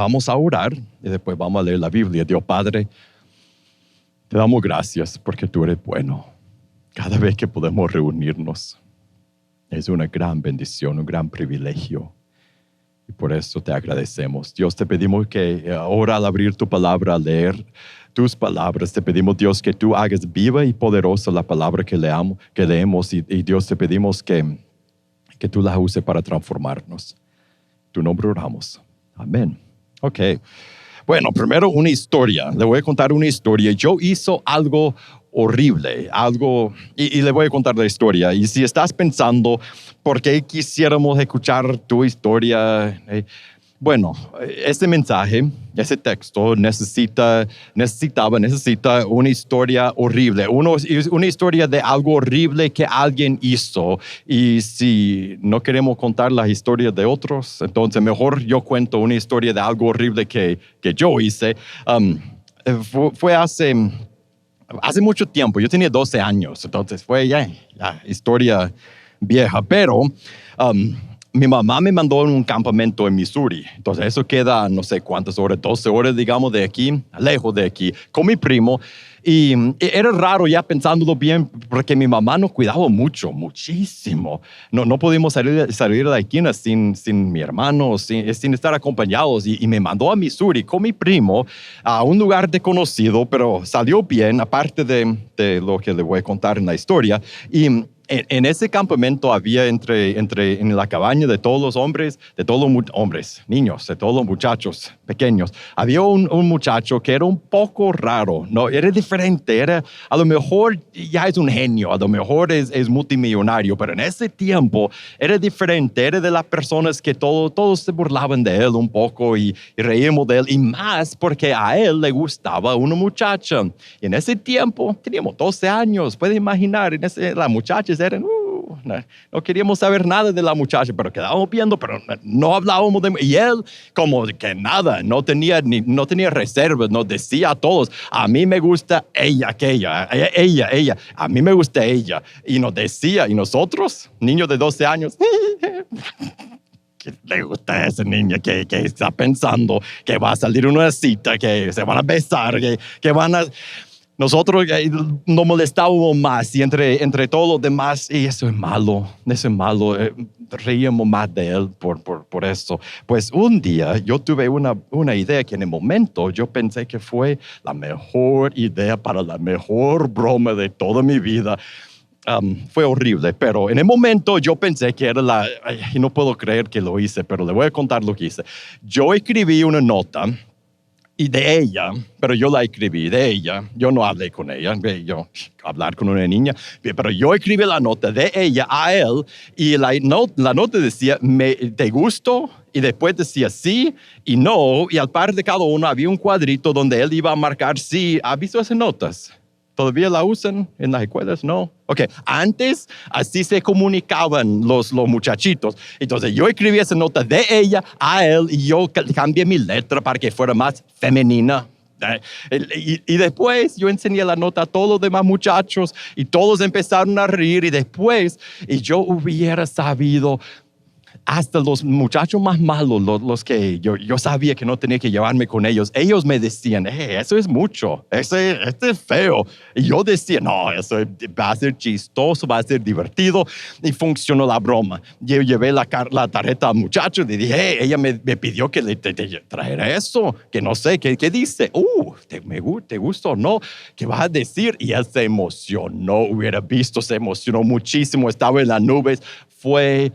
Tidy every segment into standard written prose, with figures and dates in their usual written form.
Vamos a orar y después vamos a leer la Biblia. Dios Padre, te damos gracias porque tú eres bueno. Cada vez que podemos reunirnos es una gran bendición, un gran privilegio. Y por eso te agradecemos. Dios, te pedimos que ahora al abrir tu palabra, al leer tus palabras, te pedimos, Dios, que tú hagas viva y poderosa la palabra que leemos. Y Dios, te pedimos que tú la uses para transformarnos. En tu nombre oramos. Amén. Ok. Bueno, primero una historia. Le voy a contar una historia. Yo hice algo horrible, y le voy a contar la historia. Y si estás pensando, ¿por qué quisiéramos escuchar tu historia? Bueno, este mensaje, ese texto necesita una historia horrible, una historia de algo horrible que alguien hizo. Y si no queremos contar las historias de otros, entonces mejor yo cuento una historia de algo horrible que yo hice. Fue hace mucho tiempo. Yo tenía 12 años, entonces fue ya historia vieja, pero mi mamá me mandó en un campamento en Missouri. Entonces eso queda no sé cuántas horas, 12 horas digamos de aquí, lejos de aquí, con mi primo. Y era raro ya pensándolo bien, porque mi mamá nos cuidaba muchísimo. No pudimos salir de aquí sin mi hermano, sin estar acompañados. Y me mandó a Missouri con mi primo a un lugar desconocido, pero salió bien, aparte de lo que le voy a contar en la historia. Y en ese campamento había en la cabaña de todos los hombres, niños, de todos los muchachos pequeños, había un muchacho que era un poco raro, ¿no? Era diferente, a lo mejor ya es un genio, a lo mejor es multimillonario, pero en ese tiempo era diferente, era de las personas que todos se burlaban de él un poco y reíamos de él, y más porque a él le gustaba una muchacha. Y en ese tiempo teníamos 12 años, puede imaginar, las muchachas eran, no queríamos saber nada de la muchacha, pero quedábamos viendo, pero no hablábamos de... Y él como que nada, no tenía reservas, nos decía a todos, a mí me gusta ella, a mí me gusta ella. Y nos decía, y nosotros, niños de 12 años, ¿qué le gusta a esa niña? Que está pensando que va a salir una cita, que se van a besar, que van a... Nosotros nos molestábamos más y entre todos los demás, y eso es malo, reíamos más de él por eso. Pues un día yo tuve una idea que en el momento yo pensé que fue la mejor idea para la mejor broma de toda mi vida. Fue horrible, pero en el momento yo pensé que era y no puedo creer que lo hice, pero le voy a contar lo que hice. Yo escribí una nota, y de ella, pero yo la escribí de ella, yo no hablé con ella, yo hablar con una niña, pero yo escribí la nota de ella a él, y la nota decía, ¿te gustó? Y después decía sí y no, y al par de cada uno había un cuadrito donde él iba a marcar sí. ¿Has visto esas notas? ¿Todavía la usan en las escuelas? No. Ok, antes así se comunicaban los muchachitos. Entonces yo escribí esa nota de ella a él y yo cambié mi letra para que fuera más femenina. Y después yo enseñé la nota a todos los demás muchachos y todos empezaron a reír, y yo hubiera sabido... Hasta los muchachos más malos, los que yo sabía que no tenía que llevarme con ellos me decían, eso es mucho, este es feo. Y yo decía, no, eso va a ser chistoso, va a ser divertido. Y funcionó la broma. Yo llevé la tarjeta al muchacho y dije, ella me pidió que le trajera eso, que no sé, ¿qué dice? ¿Te gusta o no? ¿Qué vas a decir? Y él se emocionó, se emocionó muchísimo, estaba en las nubes. Fue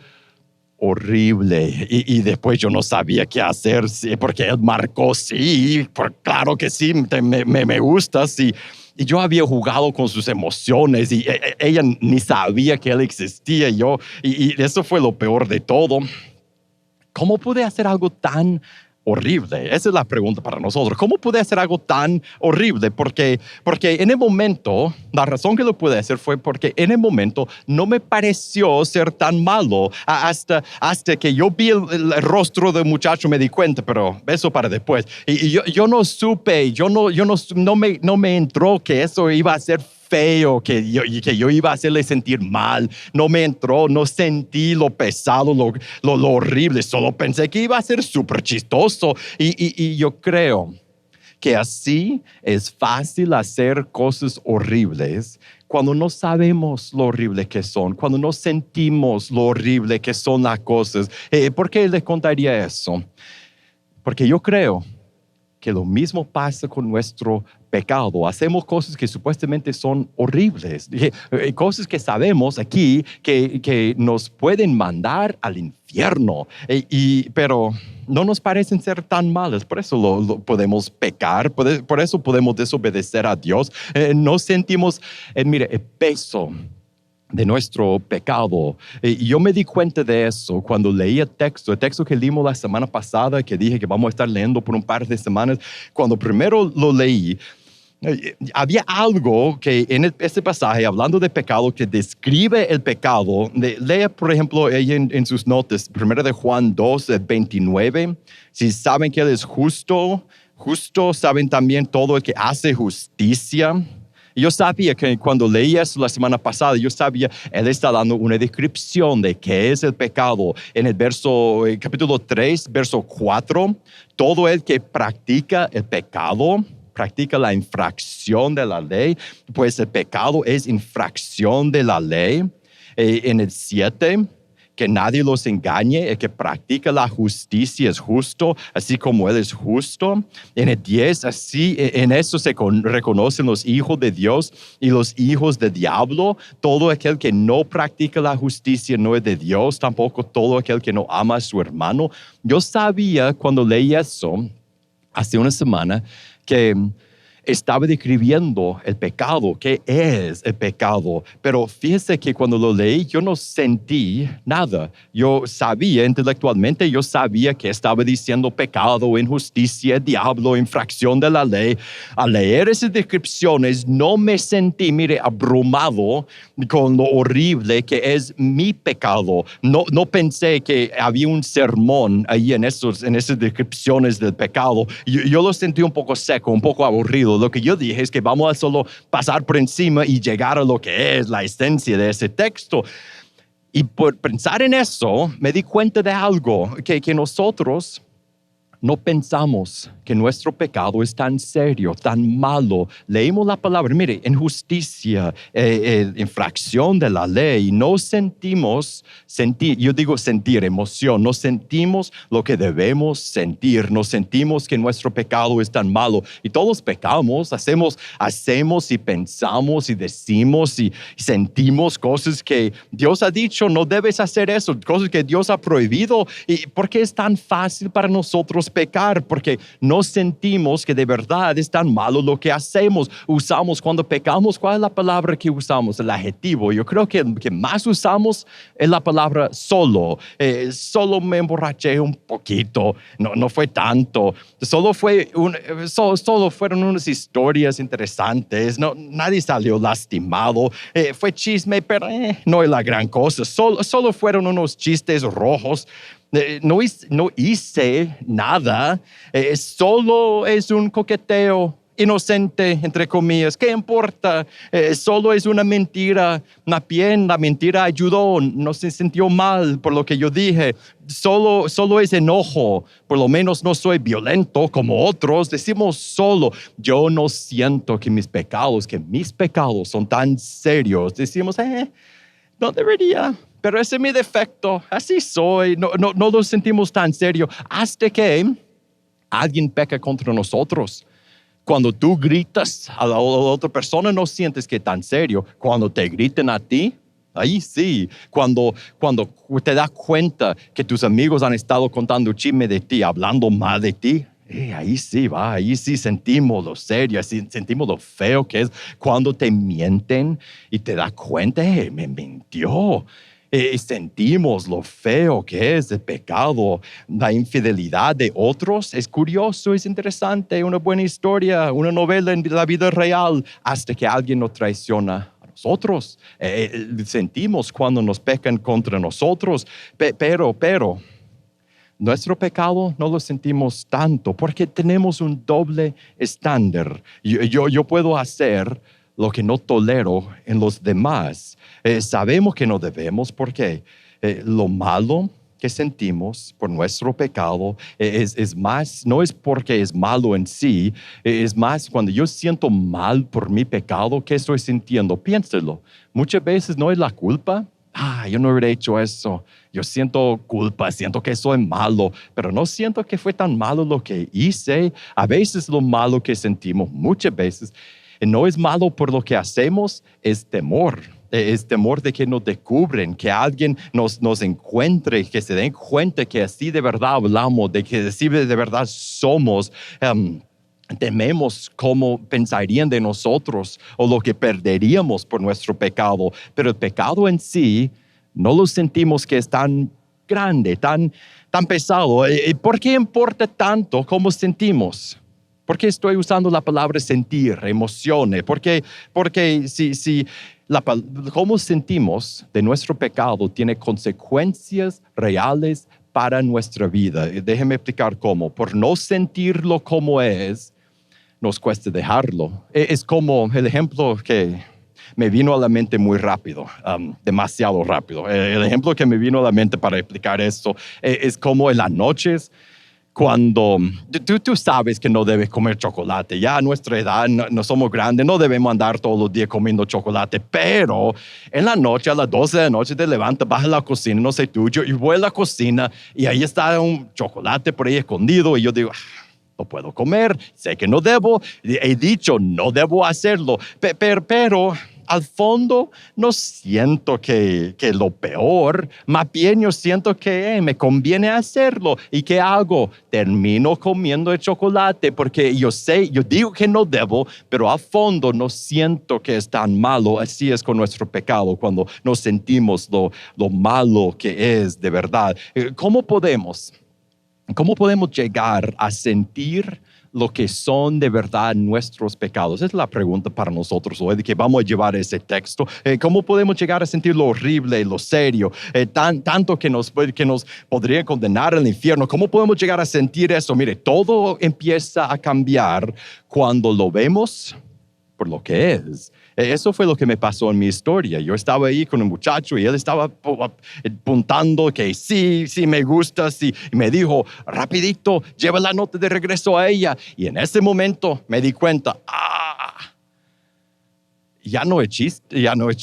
horrible, y después yo no sabía qué hacer, porque él marcó sí, claro que sí, me gusta, sí. Y yo había jugado con sus emociones, y ella ni sabía que él existía, y eso fue lo peor de todo. ¿Cómo pude hacer algo tan horrible? Esa es la pregunta para nosotros. ¿Cómo pude hacer algo tan horrible? Porque en el momento, la razón que lo pude hacer fue porque en el momento no me pareció ser tan malo. Hasta que yo vi el rostro del muchacho me di cuenta, pero eso para después. Y yo no supe, no me entró que eso iba a ser feo que yo iba a hacerle sentir mal. No me entró, no sentí lo pesado, lo horrible. Solo pensé que iba a ser súper chistoso. Y yo creo que así es fácil hacer cosas horribles cuando no sabemos lo horrible que son, cuando no sentimos lo horrible que son las cosas. ¿Por qué les contaría eso? Porque yo creo que lo mismo pasa con nuestro pecado. Hacemos cosas que supuestamente son horribles, cosas que sabemos aquí que nos pueden mandar al infierno, pero no nos parecen ser tan malas. Por eso lo podemos pecar, por eso podemos desobedecer a Dios. No sentimos, mire, el peso de nuestro pecado. Y yo me di cuenta de eso cuando leí el texto que leímos la semana pasada, que dije que vamos a estar leyendo por un par de semanas. Cuando primero lo leí, había algo que en este pasaje, hablando de pecado, que describe el pecado. Lea, por ejemplo, ella en sus notas, 1 de Juan 2, 29. Si saben que Él es justo, saben también todo el que hace justicia. Yo sabía que cuando leí eso la semana pasada, Él está dando una descripción de qué es el pecado. En el capítulo 3, verso 4, todo el que practica el pecado, practica la infracción de la ley, pues el pecado es infracción de la ley. En el 7, que nadie los engañe, el que practica la justicia es justo, así como Él es justo. En el 10, así, en eso se reconocen los hijos de Dios y los hijos del diablo. Todo aquel que no practica la justicia no es de Dios, tampoco todo aquel que no ama a su hermano. Yo sabía cuando leí eso, hace una semana, que estaba describiendo el pecado, qué es el pecado. Pero fíjese que cuando lo leí, yo no sentí nada. Yo sabía intelectualmente, que estaba diciendo pecado, injusticia, diablo, infracción de la ley. Al leer esas descripciones, no me sentí, abrumado con lo horrible que es mi pecado. No pensé que había un sermón ahí en esas descripciones del pecado. Yo lo sentí un poco seco, un poco aburrido. Lo que yo dije es que vamos a solo pasar por encima y llegar a lo que es la esencia de ese texto. Y por pensar en eso, me di cuenta de algo, que nosotros no pensamos que nuestro pecado es tan serio, tan malo. Leímos la palabra, injusticia, infracción de la ley. No sentimos, yo digo sentir, emoción. No sentimos lo que debemos sentir. No sentimos que nuestro pecado es tan malo. Y todos pecamos, hacemos y pensamos y decimos y sentimos cosas que Dios ha dicho, no debes hacer eso, cosas que Dios ha prohibido. ¿Y por qué es tan fácil para nosotros pecar? Porque no sentimos que de verdad es tan malo lo que hacemos. Usamos cuando pecamos, ¿cuál es la palabra que usamos? El adjetivo. Yo creo que el que más usamos es la palabra solo. Solo me emborraché un poquito, no fue tanto. Solo fueron unas historias interesantes. Nadie salió lastimado. Fue chisme, pero no es la gran cosa. Solo fueron unos chistes rojos. No hice nada, solo es un coqueteo inocente, entre comillas. ¿Qué importa? Solo es una mentira. Más bien, la mentira ayudó, no se sintió mal por lo que yo dije. Solo es enojo. Por lo menos no soy violento como otros. Decimos solo. Yo no siento que mis pecados son tan serios. Decimos, no debería. Pero ese es mi defecto, así soy, no lo sentimos tan serio hasta que alguien peca contra nosotros. Cuando tú gritas a la otra persona, no sientes que es tan serio. Cuando te griten a ti, ahí sí. Cuando te das cuenta que tus amigos han estado contando chisme de ti, hablando mal de ti, ahí sí sentimos lo serio, sentimos lo feo que es. Cuando te mienten y te das cuenta, me mintió. Sentimos lo feo que es el pecado, la infidelidad de otros. Es curioso, es interesante, una buena historia, una novela en la vida real, hasta que alguien nos traiciona a nosotros. Sentimos cuando nos pecan contra nosotros, pero nuestro pecado no lo sentimos tanto porque tenemos un doble estándar. Yo puedo hacer lo que no tolero en los demás. Sabemos que no debemos porque lo malo que sentimos por nuestro pecado es más, no es porque es malo en sí, es más cuando yo siento mal por mi pecado, ¿qué estoy sintiendo? Piénselo. Muchas veces no es la culpa. Yo no hubiera hecho eso. Yo siento culpa, siento que soy malo, pero no siento que fue tan malo lo que hice. A veces lo malo que sentimos, muchas veces, no es malo por lo que hacemos, es temor. Es temor de que nos descubren, que alguien nos encuentre, que se den cuenta que así de verdad hablamos, de que así de verdad somos. Tememos cómo pensarían de nosotros o lo que perderíamos por nuestro pecado, pero el pecado en sí no lo sentimos que es tan grande, tan pesado. ¿Por qué importa tanto cómo sentimos? ¿Por qué estoy usando la palabra sentir, emociones? Porque si cómo sentimos de nuestro pecado tiene consecuencias reales para nuestra vida. Déjeme explicar cómo. Por no sentirlo como es, nos cuesta dejarlo. Es como el ejemplo que me vino a la mente muy rápido, demasiado rápido. El ejemplo que me vino a la mente para explicar esto es como en las noches, cuando tú sabes que no debes comer chocolate. Ya a nuestra edad no somos grandes, no debemos andar todos los días comiendo chocolate, pero en la noche, a las 12 de la noche, te levantas, vas a la cocina, no sé tú, yo voy a la cocina y ahí está un chocolate por ahí escondido y yo digo, no puedo comer, sé que no debo, he dicho no debo hacerlo, pero al fondo no siento que lo peor, más bien yo siento que me conviene hacerlo. ¿Y qué hago? Termino comiendo el chocolate porque yo digo que no debo, pero al fondo no siento que es tan malo. Así es con nuestro pecado cuando nos sentimos lo malo que es de verdad. ¿Cómo podemos llegar a sentir lo que son de verdad nuestros pecados? Esa es la pregunta para nosotros hoy, de que vamos a llevar ese texto. ¿Cómo podemos llegar a sentir lo horrible, lo serio, tanto que nos podría condenar al infierno? ¿Cómo podemos llegar a sentir eso? Mire, todo empieza a cambiar cuando lo vemos por lo que es. Eso fue lo que me pasó en mi historia. Yo estaba ahí con un muchacho y él estaba apuntando que sí me gusta, sí. Y me dijo, rapidito, lleva la nota de regreso a ella. Y en ese momento me di cuenta, ya no es chiste, ya no es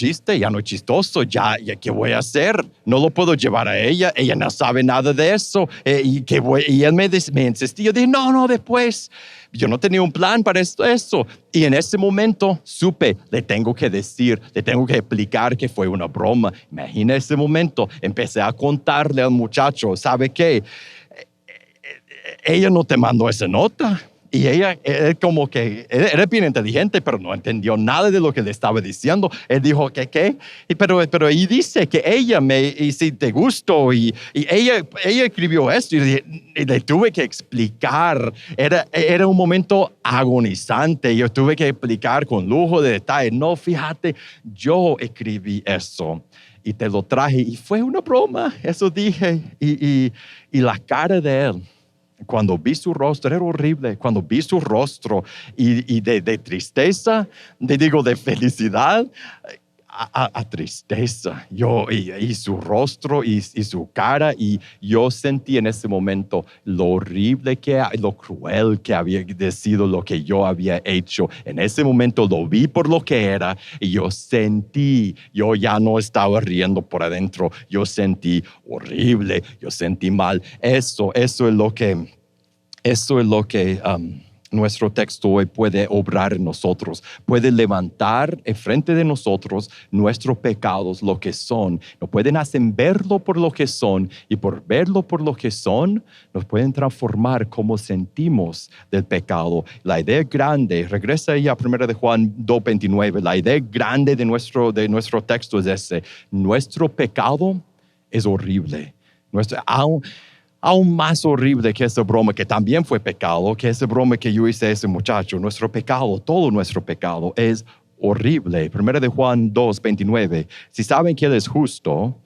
chistoso, ya ¿qué voy a hacer? No lo puedo llevar a ella no sabe nada de eso. Y él me insistía, yo dije, no, después. Yo no tenía un plan para eso. Y en ese momento supe, le tengo que decir, le tengo que explicar que fue una broma. Imagina ese momento, empecé a contarle al muchacho, ¿sabe qué? Ella no te mandó esa nota. Y él como que, era bien inteligente, pero no entendió nada de lo que le estaba diciendo. Él dijo, ¿qué? Pero ahí dice que y si te gustó, y ella escribió esto, y le tuve que explicar. Era un momento agonizante. Yo tuve que explicar con lujo de detalle. No, fíjate, yo escribí eso y te lo traje, y fue una broma, eso dije. Y la cara de él, cuando vi su rostro, era horrible. Cuando vi su rostro y de tristeza, de felicidad a tristeza. Y su rostro y su cara, y yo sentí en ese momento lo horrible lo cruel que había sido lo que yo había hecho. En ese momento lo vi por lo que era y yo ya no estaba riendo por adentro, yo sentí horrible, yo sentí mal. Eso es lo que nuestro texto hoy puede obrar en nosotros. Puede levantar enfrente de nosotros nuestros pecados, lo que son. Nos pueden hacer verlo por lo que son, y por verlo por lo que son, nos pueden transformar como sentimos del pecado. La idea grande, regresa ahí a 1 de Juan 2:29, la idea grande de nuestro texto es ese: nuestro pecado es horrible. Aún más horrible que esa broma, que también fue pecado, que esa broma que yo hice a ese muchacho. Nuestro pecado, todo nuestro pecado es horrible. 1 de Juan 2:29. Si saben que Él es justo,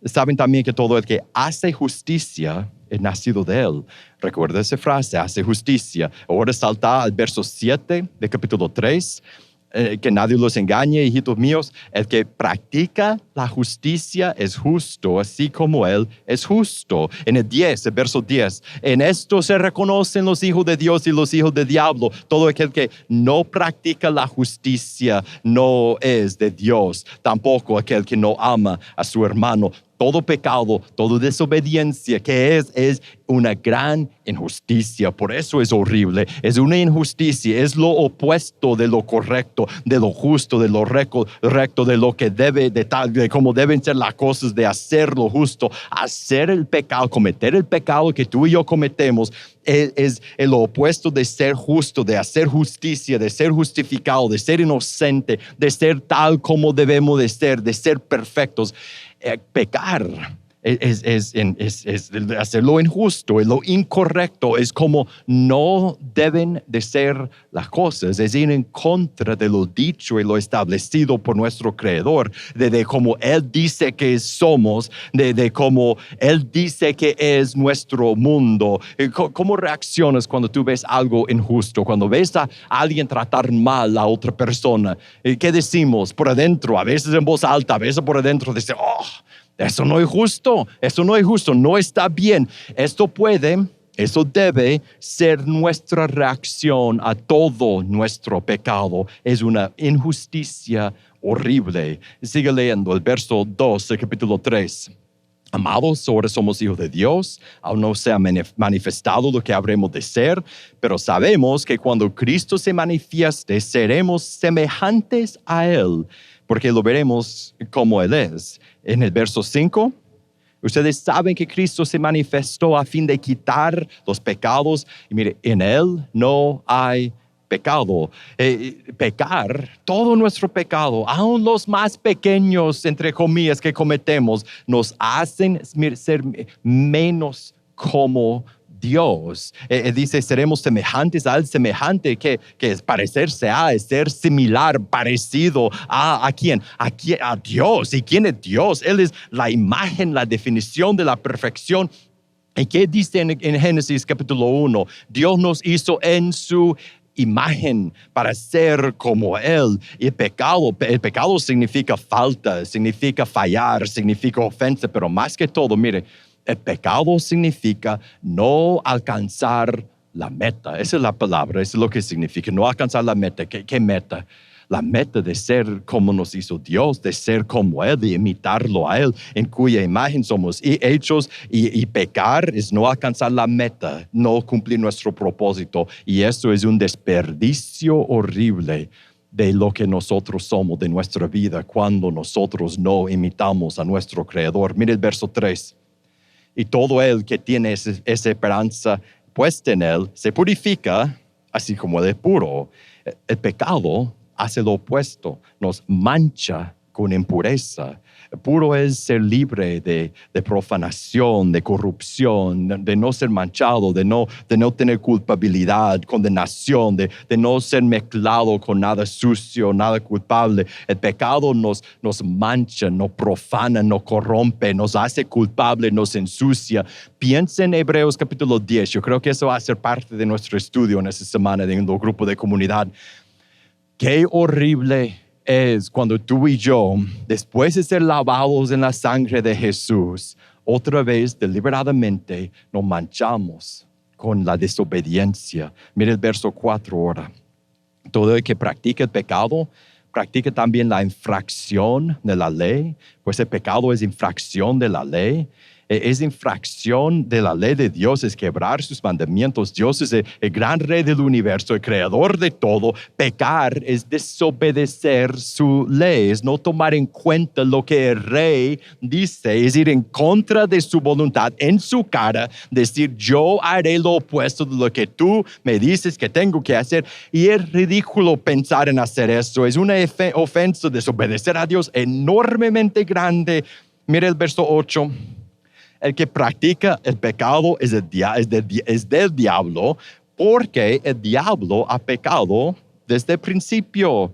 saben también que todo el que hace justicia es nacido de Él. Recuerda esa frase, hace justicia. Ahora salta al verso 7 de capítulo 3. Que nadie los engañe, hijitos míos. El que practica la justicia es justo, así como Él es justo. En el verso 10, en esto se reconocen los hijos de Dios y los hijos del diablo. Todo aquel que no practica la justicia no es de Dios. Tampoco aquel que no ama a su hermano. Todo pecado, toda desobediencia que es una gran injusticia. Por eso es horrible. Es una injusticia. Es lo opuesto de lo correcto, de lo justo, de lo recto, de lo que debe, de cómo deben ser las cosas, de hacer lo justo. Hacer el pecado, cometer el pecado que tú y yo cometemos es lo opuesto de ser justo, de hacer justicia, de ser justificado, de ser inocente, de ser tal como debemos de ser perfectos. Pecar es hacer lo injusto, es lo incorrecto, es como no deben de ser las cosas, es ir en contra de lo dicho y lo establecido por nuestro Creador, de cómo Él dice que somos, de cómo Él dice que es nuestro mundo. ¿Cómo reaccionas cuando tú ves algo injusto? Cuando ves a alguien tratar mal a otra persona, ¿qué decimos por adentro? A veces en voz alta, a veces por adentro, dice, eso no es justo, no está bien. Eso debe ser nuestra reacción a todo nuestro pecado. Es una injusticia horrible. Sigue leyendo el verso 2 del capítulo 3. Amados, ahora somos hijos de Dios, aún no se ha manifestado lo que habremos de ser, pero sabemos que cuando Cristo se manifieste, seremos semejantes a Él, porque lo veremos como Él es. En el verso 5, ustedes saben que Cristo se manifestó a fin de quitar los pecados, y mire, en Él no hay pecado. Pecar, todo nuestro pecado, aun los más pequeños, entre comillas, que cometemos, nos hacen ser menos como Dios. Dice, seremos semejantes al semejante, que es parecerse a, es ser similar, parecido a ¿quién? A Dios. ¿Y quién es Dios? Él es la imagen, la definición de la perfección. ¿Y qué dice en Génesis capítulo 1? Dios nos hizo en su imagen para ser como Él. Y el pecado significa falta, significa fallar, significa ofensa, pero más que todo, mire, el pecado significa no alcanzar la meta. Esa es la palabra, eso es lo que significa, no alcanzar la meta. ¿Qué meta? La meta de ser como nos hizo Dios, de ser como Él, de imitarlo a Él, en cuya imagen somos hechos, y pecar es no alcanzar la meta, no cumplir nuestro propósito, y eso es un desperdicio horrible de lo que nosotros somos, de nuestra vida, cuando nosotros no imitamos a nuestro Creador. Mire el verso 3. Y todo el que tiene esa esperanza puesta en Él se purifica, así como Él es puro. El pecado hace lo opuesto, nos mancha con impureza. Puro es ser libre de profanación, de corrupción, de no ser manchado, de no tener culpabilidad, condenación, de no ser mezclado con nada sucio, nada culpable. El pecado nos mancha, nos profana, nos corrompe, nos hace culpable, nos ensucia. Piensa en Hebreos capítulo 10. Yo creo que eso va a ser parte de nuestro estudio en esta semana en el grupo de comunidad. Qué horrible es cuando tú y yo, después de ser lavados en la sangre de Jesús, otra vez deliberadamente nos manchamos con la desobediencia. Mira el verso 4 ahora. Todo el que practica el pecado, practica también la infracción de la ley, pues el pecado es infracción de la ley. Es infracción de la ley de Dios, es quebrar sus mandamientos. Dios es el gran rey del universo, el creador de todo. Pecar es desobedecer su ley, es no tomar en cuenta lo que el rey dice, es ir en contra de su voluntad, en su cara, decir yo haré lo opuesto de lo que tú me dices que tengo que hacer. Y es ridículo pensar en hacer eso, es una ofensa, desobedecer a Dios enormemente grande. Mira el verso 8. El que practica el pecado es del diablo, porque el diablo ha pecado desde el principio.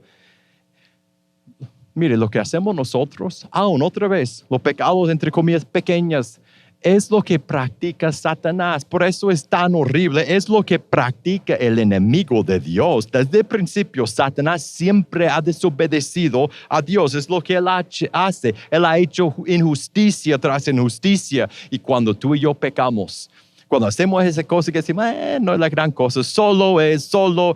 Mire, lo que hacemos nosotros, aún otra vez, los pecados entre comillas pequeñas, es lo que practica Satanás. Por eso es tan horrible. Es lo que practica el enemigo de Dios. Desde el principio, Satanás siempre ha desobedecido a Dios. Es lo que él hace. Él ha hecho injusticia tras injusticia. Y cuando tú y yo pecamos, cuando hacemos esa cosa que decimos, no es la gran cosa, solo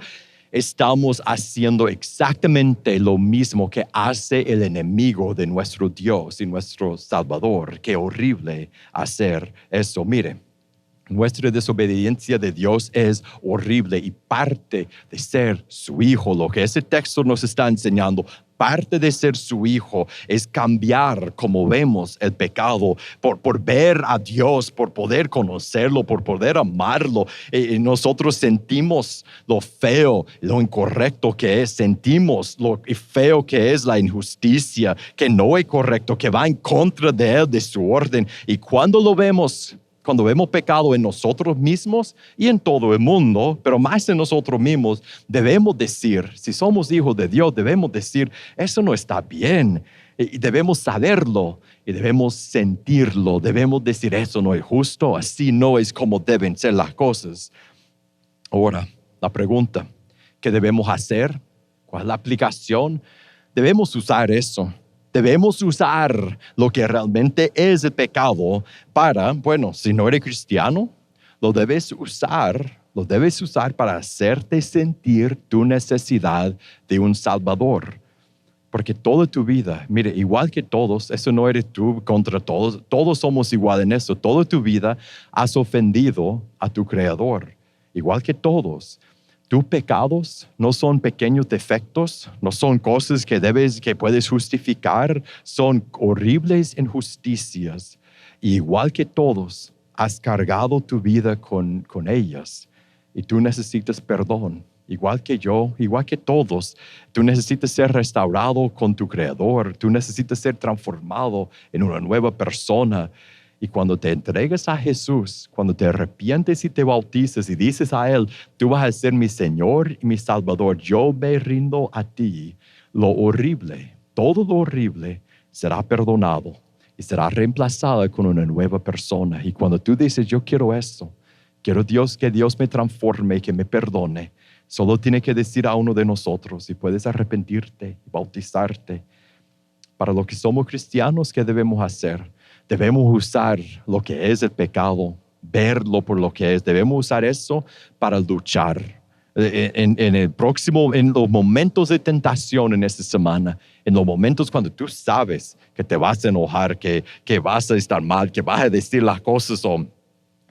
estamos haciendo exactamente lo mismo que hace el enemigo de nuestro Dios y nuestro Salvador. Qué horrible hacer eso. Mire, nuestra desobediencia de Dios es horrible y parte de ser su hijo, lo que ese texto nos está enseñando. Parte de ser su hijo es cambiar como vemos el pecado, por ver a Dios, por poder conocerlo, por poder amarlo. Nosotros sentimos lo feo, lo incorrecto que es, sentimos lo feo que es la injusticia, que no es correcto, que va en contra de él, de su orden. Y cuando lo vemos, cuando vemos pecado en nosotros mismos y en todo el mundo, pero más en nosotros mismos, debemos decir, si somos hijos de Dios, debemos decir, eso no está bien. Y debemos saberlo y debemos sentirlo. Debemos decir, eso no es justo, así no es como deben ser las cosas. Ahora, la pregunta, ¿qué debemos hacer? ¿Cuál es la aplicación? Debemos usar eso. Debemos usar lo que realmente es el pecado para, bueno, si no eres cristiano, lo debes usar para hacerte sentir tu necesidad de un Salvador. Porque toda tu vida, mire, igual que todos, eso no eres tú contra todos, todos somos igual en eso. Toda tu vida has ofendido a tu Creador, igual que todos. Tus pecados no son pequeños defectos, no son cosas que puedes justificar, son horribles injusticias. Y igual que todos, has cargado tu vida con ellas y tú necesitas perdón. Igual que yo, igual que todos, tú necesitas ser restaurado con tu Creador, tú necesitas ser transformado en una nueva persona. Y cuando te entregas a Jesús, cuando te arrepientes y te bautizas y dices a Él, tú vas a ser mi Señor y mi Salvador, yo me rindo a ti, lo horrible, todo lo horrible será perdonado y será reemplazada con una nueva persona. Y cuando tú dices, yo quiero eso, quiero que Dios me transforme y que me perdone, solo tiene que decir a uno de nosotros y puedes arrepentirte y bautizarte. Para los que somos cristianos, ¿qué debemos hacer? Debemos usar lo que es el pecado, verlo por lo que es. Debemos usar eso para luchar. En los momentos de tentación en esta semana, en los momentos cuando tú sabes que te vas a enojar, que vas a estar mal, que vas a decir las cosas, o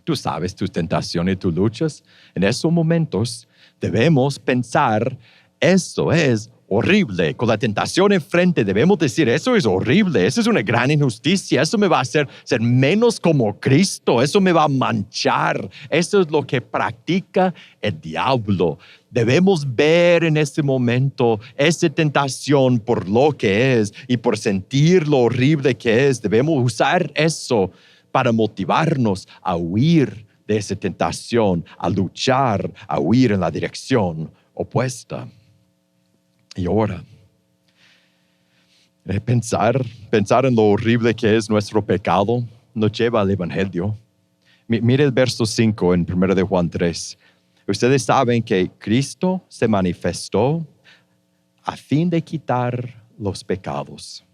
tú sabes tus tentaciones y tus luchas, en esos momentos debemos pensar, eso es horrible. Con la tentación enfrente debemos decir, eso es horrible, eso es una gran injusticia, eso me va a hacer ser menos como Cristo, eso me va a manchar, eso es lo que practica el diablo. Debemos ver en este momento esa tentación por lo que es y por sentir lo horrible que es. Debemos usar eso para motivarnos a huir de esa tentación, a luchar, a huir en la dirección opuesta. Y ahora, pensar en lo horrible que es nuestro pecado nos lleva al Evangelio. Mire el verso 5 en 1 de Juan 3. Ustedes saben que Cristo se manifestó a fin de quitar los pecados.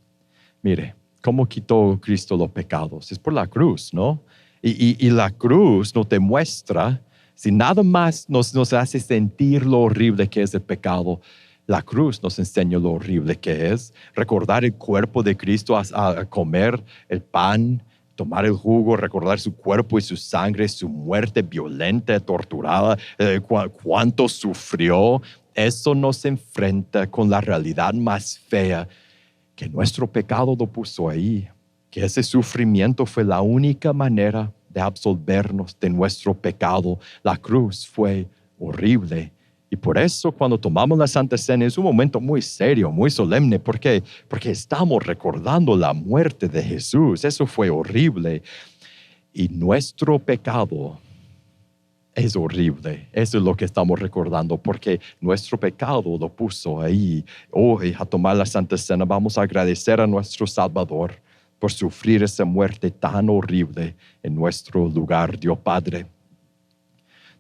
Mire, ¿cómo quitó Cristo los pecados? Es por la cruz, ¿no? Y la cruz nos demuestra, si nada más nos hace sentir lo horrible que es el pecado, la cruz nos enseña lo horrible que es. Recordar el cuerpo de Cristo, a comer el pan, tomar el jugo, recordar su cuerpo y su sangre, su muerte violenta, torturada, cuánto sufrió. Eso nos enfrenta con la realidad más fea, que nuestro pecado lo puso ahí, que ese sufrimiento fue la única manera de absolvernos de nuestro pecado. La cruz fue horrible. Y por eso cuando tomamos la Santa Cena es un momento muy serio, muy solemne, porque estamos recordando la muerte de Jesús. Eso fue horrible. Y nuestro pecado es horrible. Eso es lo que estamos recordando, porque nuestro pecado lo puso ahí. Hoy, a tomar la Santa Cena, vamos a agradecer a nuestro Salvador, por sufrir esa muerte tan horrible en nuestro lugar, Dios Padre.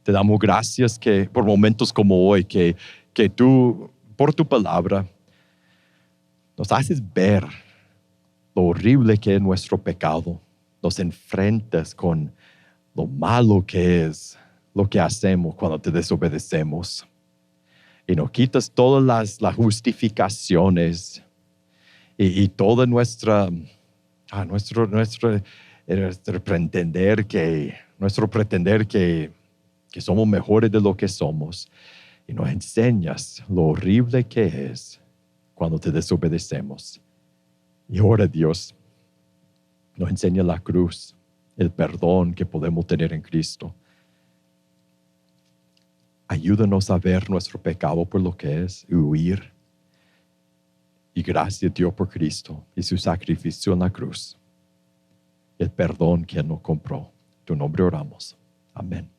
Te damos gracias que por momentos como hoy, que tú, por tu palabra, nos haces ver lo horrible que es nuestro pecado. Nos enfrentas con lo malo que es lo que hacemos cuando te desobedecemos. Y nos quitas todas las justificaciones y toda nuestro pretender que somos mejores de lo que somos. Y nos enseñas lo horrible que es cuando te desobedecemos. Y ahora, Dios, nos enseña la cruz, el perdón que podemos tener en Cristo. Ayúdanos a ver nuestro pecado por lo que es y huir. Y gracias, Dios, por Cristo y su sacrificio en la cruz. El perdón que Él nos compró. En tu nombre oramos. Amén.